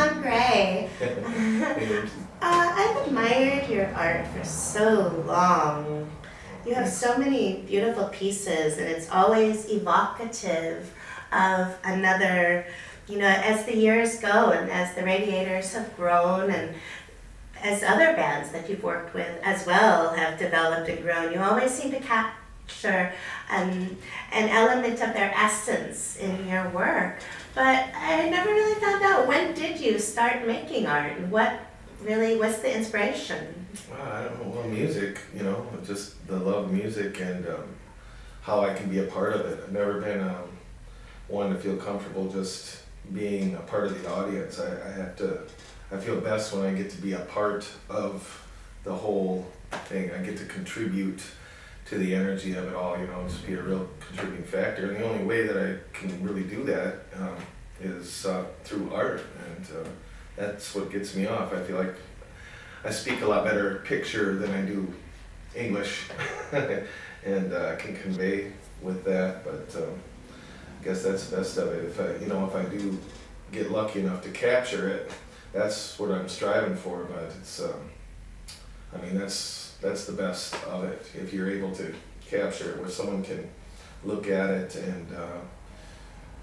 on gray. I've admired your art for so long. You have so many beautiful pieces, and it's always evocative of another, as the years go and as the Radiators have grown and as other bands that you've worked with as well have developed and grown, you always seem to capture an element of their essence in your work. But I never really found out, when did you start making art, and what really was the inspiration? I don't know, well, music, just the love of music and how I can be a part of it. I've never been one to feel comfortable just being a part of the audience. I feel best when I get to be a part of the whole thing. I get to contribute to the energy of it all, just be a real contributing factor. And the only way that I can really do that is through art, and that's what gets me off. I feel like I speak a lot better picture than I do English, and can convey with that. But I guess that's the best of it. If I do get lucky enough to capture it, that's what I'm striving for. But it's, that's the best of it. If you're able to capture it, where someone can look at it and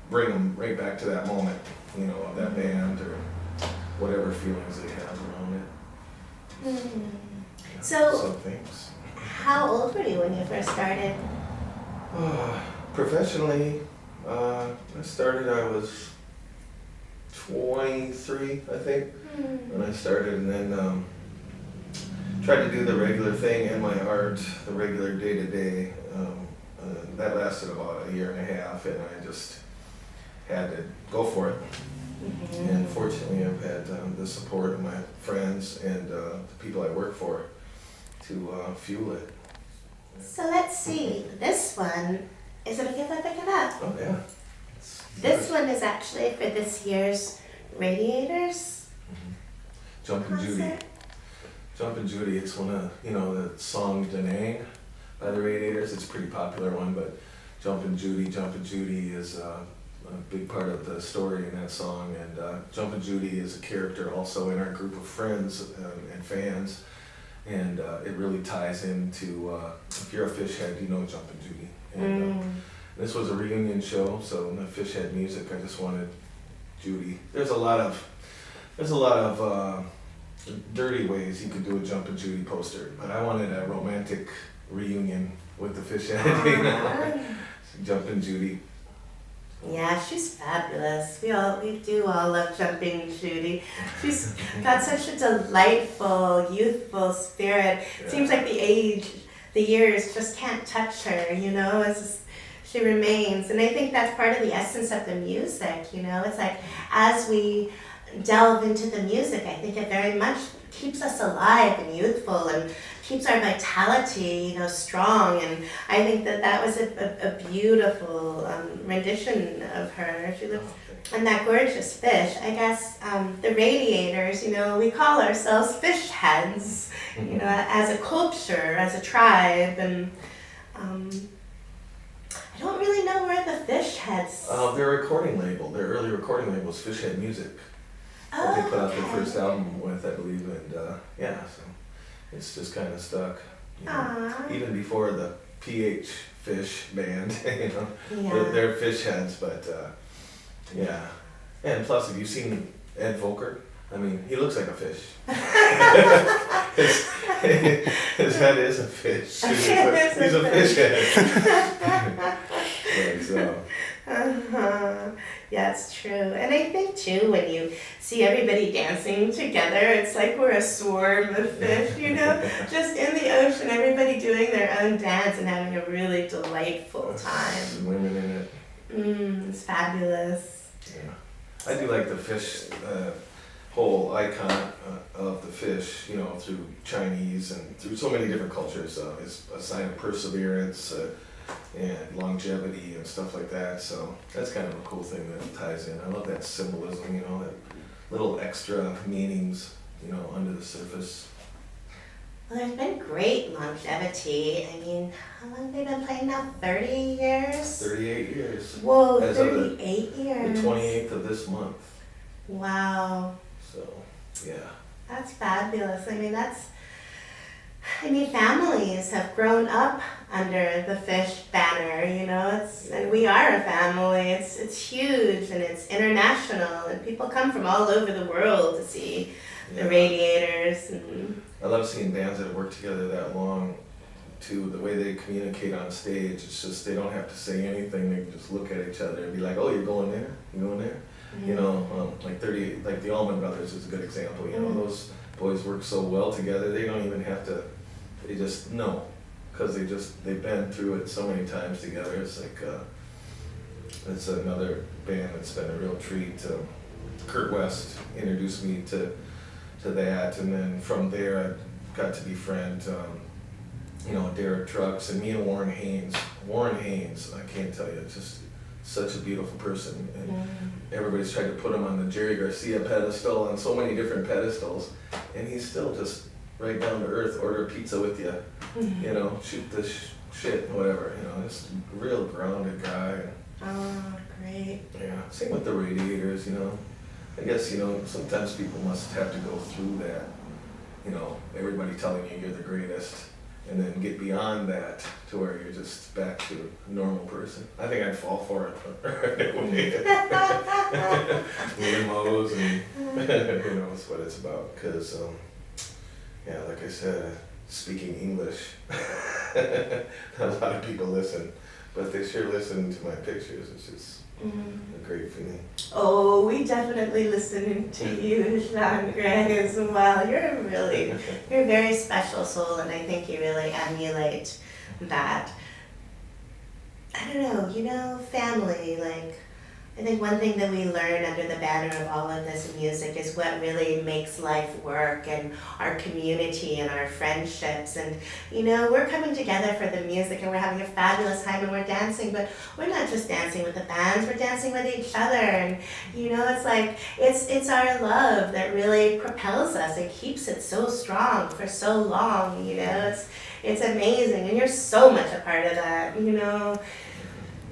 bring them right back to that moment, of that band or whatever feelings they have around it. Mm. So, some things. How old were you when you first started? Professionally, I was 23, I think, when I started, and then tried to do the regular thing in my art, the regular day-to-day. That lasted about a year and a half, and I just had to go for it. Mm-hmm. And fortunately, I've had the support of my friends and the people I work for to fuel it. So let's see, this one, is it okay if I pick it up? Oh yeah. This one is actually for this year's Radiators. Mm-hmm. Jumpin' Judy. Jumpin' Judy, it's one of, the song Da Nang by the Radiators. It's a pretty popular one, but Jumpin' Judy is a big part of the story in that song. And Jumpin' Judy is a character also in our group of friends and fans. And it really ties into, if you're a fish head, you know Jumpin' Judy. And this was a reunion show, so in the fish head music, I just wanted Judy. There's a lot of dirty ways you could do a Jumpin' Judy poster, but I wanted a romantic reunion with the fish head. Jumpin' Judy. Yeah, she's fabulous. We do all love Jumpin' Judy. She's got such a delightful, youthful spirit. Yeah. Seems like the years just can't touch her, It's just, she remains. And I think that's part of the essence of the music, It's like, as we delve into the music, I think it very much keeps us alive and youthful and keeps our vitality, strong. And I think that was a beautiful rendition of her. She looks, and that gorgeous fish. I guess the Radiators, we call ourselves fish heads, as a culture, as a tribe, and I don't really know where the fish heads. Their recording label, their early recording label was Fish Head Music. That they put out their first album with, I believe, and so it's just kind of stuck. Even before the PH Fish band, they're fish heads, but yeah. And plus, have you seen Ed Volker? I mean, he looks like a fish. his head is a fish. He's a fish head. So. Yeah, it's true. And I think too, when you see everybody dancing together, it's like we're a swarm of fish, just in the ocean, everybody doing their own dance and having a really delightful time. Women in it. It's fabulous. Yeah. I do like the fish, whole icon of the fish, through Chinese and through so many different cultures. It's a sign of perseverance and longevity and stuff like that. So that's kind of a cool thing that ties in. I love that symbolism, that little extra meanings, under the surface. Well, there's been great longevity. I mean, how long have they been playing now? 30 years? 38 years. Whoa, As 38 years. The 28th of this month. Wow. So, yeah. That's fabulous. I mean, families have grown up under the Fish banner, and we are a family. It's huge and it's international, and people come from all over the world to see the Radiators. And I love seeing bands that work together that long, too. The way they communicate on stage, it's just, they don't have to say anything. They can just look at each other and be like, oh, you're going there? You're going there? Like the Allman Brothers is a good example. Those boys work so well together. They don't even have to. They just know, because they've been through it so many times together. It's like it's another band that's been a real treat. Kurt West introduced me to that, and then from there I got to befriend Derek Trucks, and me and Warren Haynes. Warren Haynes, I can't tell you, just such a beautiful person, and everybody's tried to put him on the Jerry Garcia pedestal, on so many different pedestals, and he's still just right down to earth, order a pizza with you, shoot the shit, whatever, just a real grounded guy. oh, great. Yeah, same with the Radiators, I guess, sometimes people must have to go through that, everybody telling you you're the greatest, and then get beyond that to where you're just back to a normal person. I think I'd fall for it. Limos and who knows what it's about. Because, like I said, speaking English, a lot of people listen. But they sure listen to my pictures. It's just a great feeling. Oh, we definitely listen to you, Sean Greg, as well. You're a very special soul, and I think you really emulate that. I don't know, family, I think one thing that we learn under the banner of all of this music is what really makes life work, and our community and our friendships. And, we're coming together for the music, and we're having a fabulous time, and we're dancing, but we're not just dancing with the bands, we're dancing with each other. And, it's our love that really propels us and keeps it so strong for so long, It's amazing, and you're so much a part of that,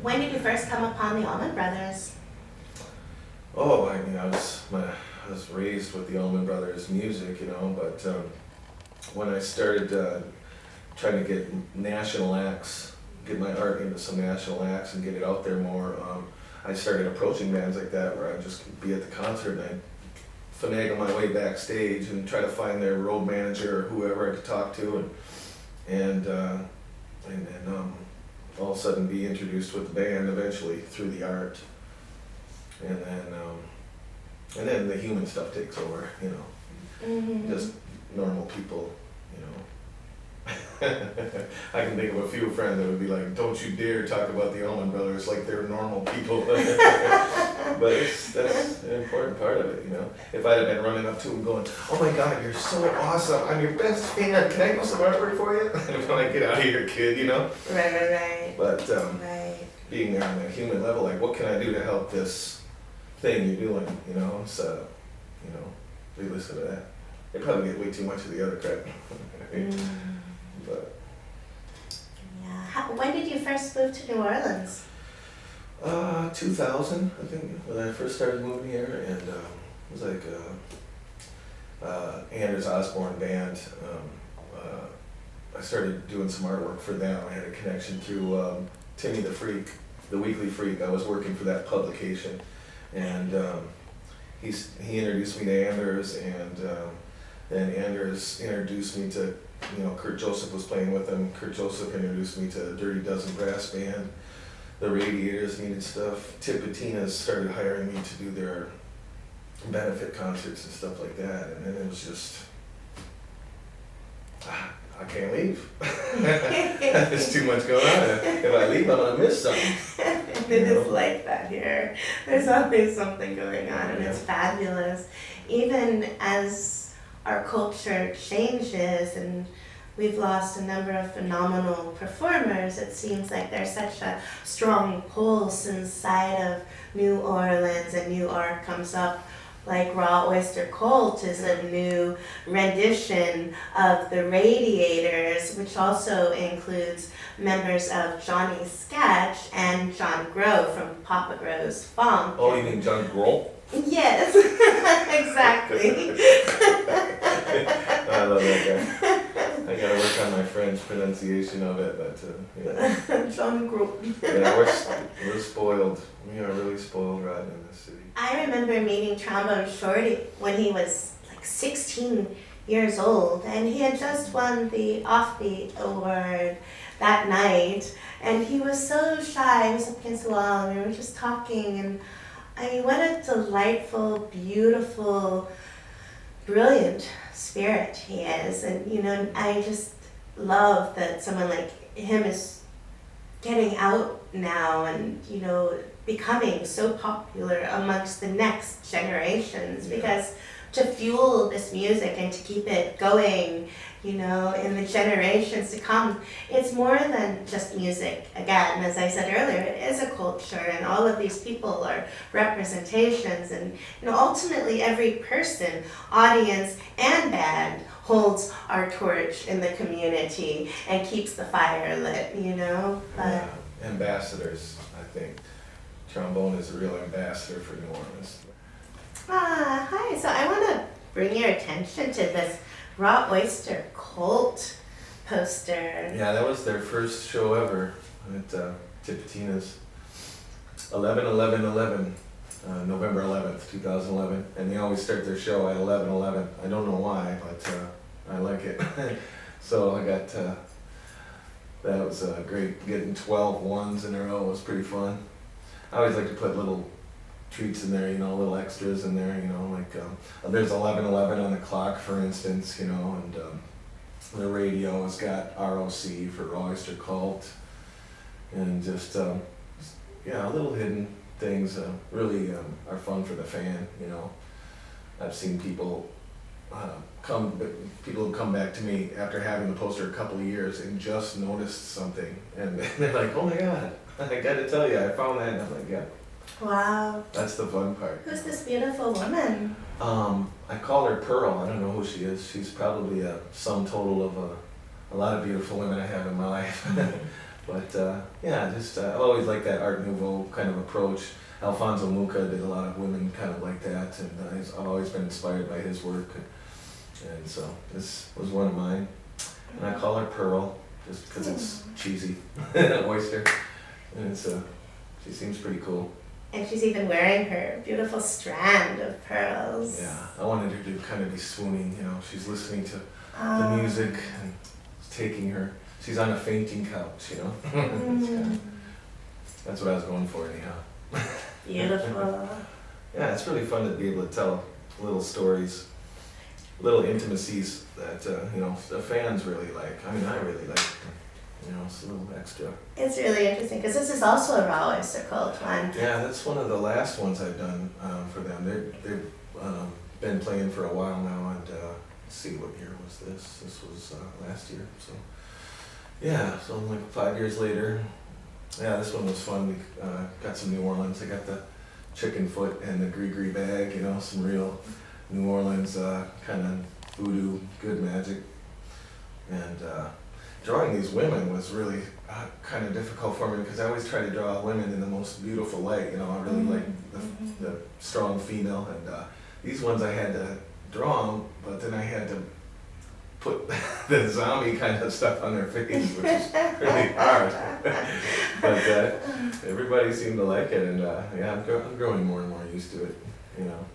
When did you first come upon the Allman Brothers? Oh, I was raised with the Allman Brothers music, but when I started trying to get national acts, get my art into some national acts and get it out there more, I started approaching bands like that where I'd just be at the concert and I'd finagle my way backstage and try to find their road manager or whoever I could talk to, and then all of a sudden be introduced with the band eventually through the art, and then the human stuff takes over, just normal people, I can think of a few friends that would be like, don't you dare talk about the Allman Brothers like they're normal people. But that's an important part of it, If I'd have been running up to them going, oh my God, you're so awesome, I'm your best fan, can I do some artwork for you? And when I get out of here, kid, Right. But being there on that human level, like, what can I do to help this thing you're doing, So, they listen to that. They probably get way too much of the other crap. But yeah. When did you first move to New Orleans? 2000, I think, when I first started moving here, and it was like Anders Osborne band. I started doing some artwork for them. I had a connection through Timmy the Freak, the Weekly Freak. I was working for that publication, and he introduced me to Anders, and then Anders introduced me to, Kurt Joseph was playing with him. Kurt Joseph introduced me to Dirty Dozen Brass Band. The Radiators needed stuff. Tipitina's started hiring me to do their benefit concerts and stuff like that, and then it was just, I can't leave. There's too much going on. If I leave, I'm gonna miss something. It is like that here. There's always something going on, and it's fabulous. Even as our culture changes and we've lost a number of phenomenal performers, it seems like there's such a strong pulse inside of New Orleans, and new art comes up. Like Raw Oyster Cult is a new rendition of the Radiators, which also includes members of Johnny Sketch and John Grow from Papa Gro's Funk. Oh, you mean John Grohl? Yes, exactly. exactly. I love that guy. I gotta work on my French pronunciation of it, but yeah. John Group. Yeah, we're spoiled. We are really spoiled right in this city. I remember meeting Trombone Shorty when he was like 16 years old, and he had just won the Offbeat Award that night, and he was so shy. He was up against the wall, and we were just talking, and I mean, what a delightful, beautiful, brilliant spirit he is. And you know, I just love that someone like him is getting out now and, you know, becoming so popular amongst the next generations, because to fuel this music and to keep it going, you know, in the generations to come, it's more than just music. Again, as I said earlier, it is a culture, and all of these people are representations, and you know, ultimately every person, audience and band, holds our torch in the community and keeps the fire lit, you know. But yeah. Ambassadors, I think. Trombone is a real ambassador for New Orleans. Hi. So I want to bring your attention to this Raw Oyster Cult poster. Yeah, that was their first show ever at Tipitina's. 11/11/11, November 11th, 2011. And they always start their show at 11/11. I don't know why, but I like it. So I got, that was great. Getting 12 ones in a row was pretty fun. I always like to put little treats in there, you know, little extras in there, you know, like there's 11/11 on the clock, for instance, you know, and the radio has got ROC for Raw Oyster Cult, and just yeah, little hidden things really are fun for the fan, you know. I've seen people people come back to me after having the poster a couple of years and just noticed something, and they're like, "Oh my God, I got to tell you, I found that," and I'm like, "Yeah." Wow. That's the fun part. Who's this beautiful woman? I call her Pearl. I don't know who she is. She's probably a sum total of a lot of beautiful women I have in my life. But yeah, just I always like that Art Nouveau kind of approach. Alfonso Mucca did a lot of women kind of like that, and I've always been inspired by his work. And so this was one of mine. And I call her Pearl just because it's cheesy, oyster, and it's she seems pretty cool. And she's even wearing her beautiful strand of pearls. Yeah, I wanted her to kind of be swooning, you know. She's listening to the music and it's taking her. She's on a fainting couch, you know. That's what I was going for anyhow. Beautiful. Yeah, it's really fun to be able to tell little stories, little intimacies that, you know, the fans really like. I mean, I really like it. You know, it's a little extra. It's really interesting because this is also a Raw Oyster Cult one. Yeah, that's one of the last ones I've done for them. They've been playing for a while now, and let's see, what year was this? This was last year. So yeah, so like 5 years later. Yeah, this one was fun. We got some New Orleans. I got the chicken foot and the gris-gris bag. You know, some real New Orleans kind of voodoo, good magic, and. Drawing these women was really kind of difficult for me because I always try to draw women in the most beautiful light. You know, I really like the strong female, and these ones I had to draw them, but then I had to put the zombie kind of stuff on their face, which is really hard. But everybody seemed to like it, and yeah, I'm growing more and more used to it. You know,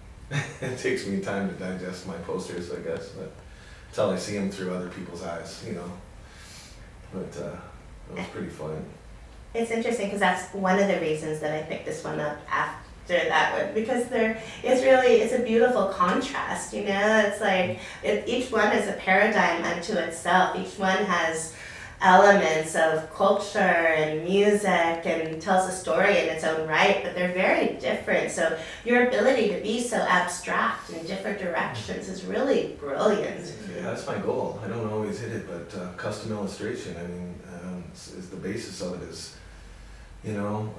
it takes me time to digest my posters, I guess, but until I see them through other people's eyes, you know. But it was pretty fun. It's interesting because that's one of the reasons that I picked this one up after that one, because it's a beautiful contrast, you know. It's like each one is a paradigm unto itself. Each one has elements of culture and music and tells a story in its own right, but they're very different. So your ability to be so abstract in different directions is really brilliant. Yeah, that's my goal. I don't always hit it, but custom illustration, I mean, is the basis of it is, you know,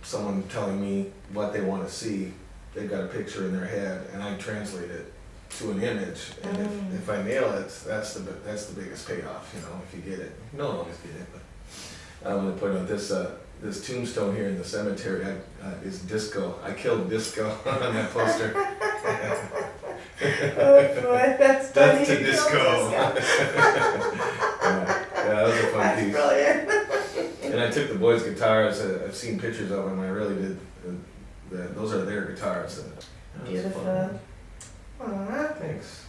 someone telling me what they want to see. They've got a picture in their head, and I translate it to an image, and if I nail it, that's the biggest payoff, you know, if you get it. You don't always get it, but I'm going to put on this tombstone here in the cemetery is Disco. I killed Disco on that poster. Oh boy, that's funny. Death to Disco. Yeah, that was a fun That's piece. brilliant. And I took the boys' guitars. I've seen pictures of them. I really did. Those are their guitars. And that was Beautiful. fun. Aww. Thanks.